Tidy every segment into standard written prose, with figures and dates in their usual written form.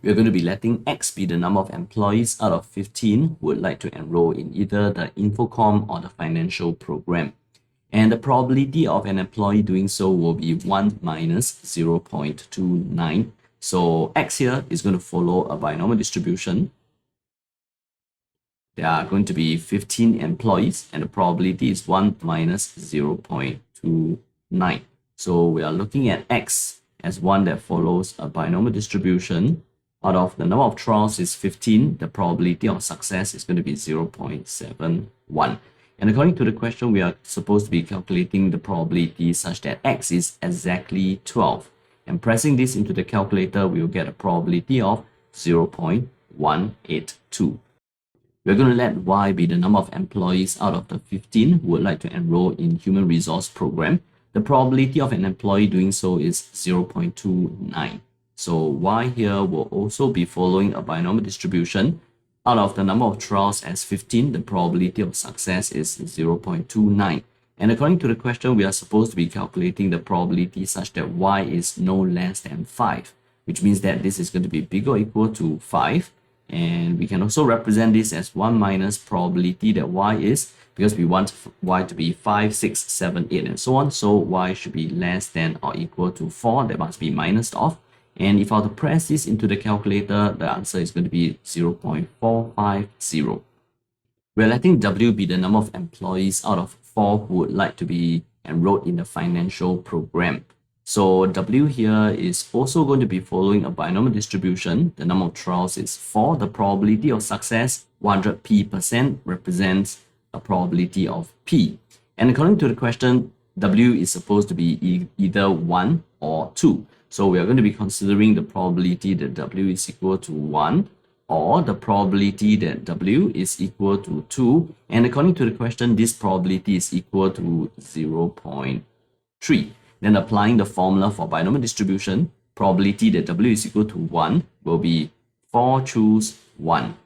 we're going to be letting X be the number of employees out of 15 who would like to enroll in either the Infocom or the financial program. And the probability of an employee doing so will be 1 minus 0.29. So X here is going to follow a binomial distribution. There are going to be 15 employees and the probability is 1 minus 0.29. So we are looking at X as one that follows a binomial distribution. Out of the number of trials is 15, the probability of success is going to be 0.71. And according to the question, we are supposed to be calculating the probability such that X is exactly 12. And pressing this into the calculator, we will get a probability of 0.182. We're going to let Y be the number of employees out of the 15 who would like to enroll in human resource program. The probability of an employee doing so is 0.29. So Y here will also be following a binomial distribution. Out of the number of trials as 15, the probability of success is 0.29. And according to the question, we are supposed to be calculating the probability such that Y is no less than 5, which means that this is going to be bigger or equal to 5. And we can also represent this as 1 minus probability that Y is, because we want Y to be 5, 6, 7, 8, and so on. So Y should be less than or equal to 4. That must be minus off. And if I were to press this into the calculator, the answer is going to be 0.450. We're letting W be the number of employees out of 4 who would like to be enrolled in the financial program. So W here is also going to be following a binomial distribution. The number of trials is 4. The probability of success, 100p%, represents a probability of P. And according to the question, W is supposed to be either 1 or 2. So we are going to be considering the probability that W is equal to 1 or the probability that W is equal to 2. And according to the question, this probability is equal to 0.3. Then applying the formula for binomial distribution, probability that W is equal to 1 will be 4 choose 1.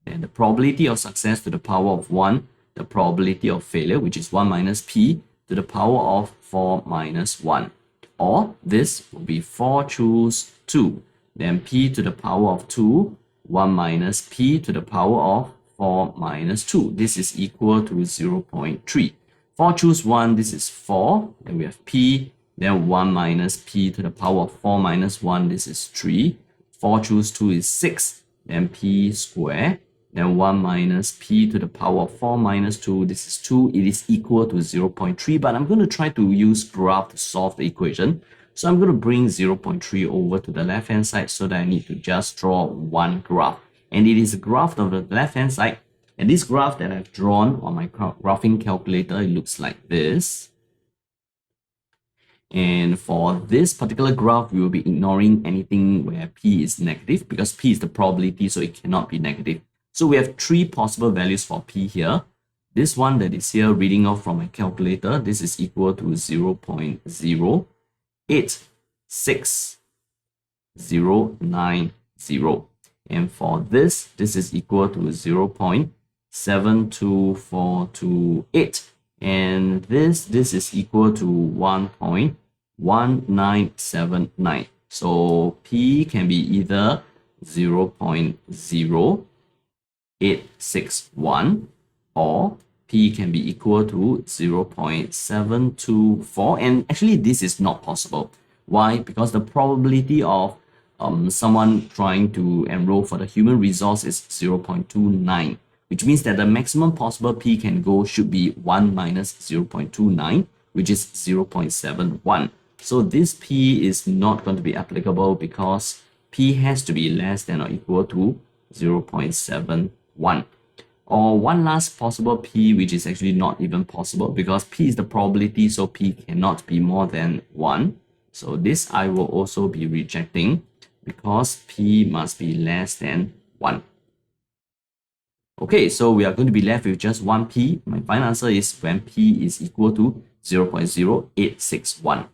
And the probability of success to the power of 1, the probability of failure, which is 1 minus P, to the power of 4 minus 1. Or this will be 4 choose 2. Then P to the power of 2, 1 minus P to the power of 4 minus 2. This is equal to 0.3. 4 choose 1, this is 4. Then we have P. Then 1 minus P to the power of 4 minus 1, this is 3. 4 choose 2 is 6. Then P square. Then 1 minus P to the power of 4 minus 2, this is 2. It is equal to 0.3, but I'm going to try to use graph to solve the equation. So I'm going to bring 0.3 over to the left-hand side so that I need to just draw one graph. And it is a graph of the left-hand side. And this graph that I've drawn on my graphing calculator, it looks like this. And for this particular graph, we will be ignoring anything where P is negative because P is the probability, so it cannot be negative. So we have 3 possible values for P here. This one that is here reading off from my calculator, this is equal to 0.08690. And for this is equal to 0.72428. And this is equal to 1.1979. So P can be either 0.0861 or P can be equal to 0.724. And actually this is not possible. Why? Because the probability of someone trying to enroll for the human resource is 0.29. Which means that the maximum possible P can go should be 1 minus 0.29, which is 0.71. So this P is not going to be applicable because P has to be less than or equal to 0.71. Or one last possible P, which is actually not even possible because P is the probability, so P cannot be more than 1. So this I will also be rejecting because P must be less than 1. Okay, so we are going to be left with just one P. My final answer is when P is equal to 0.0861.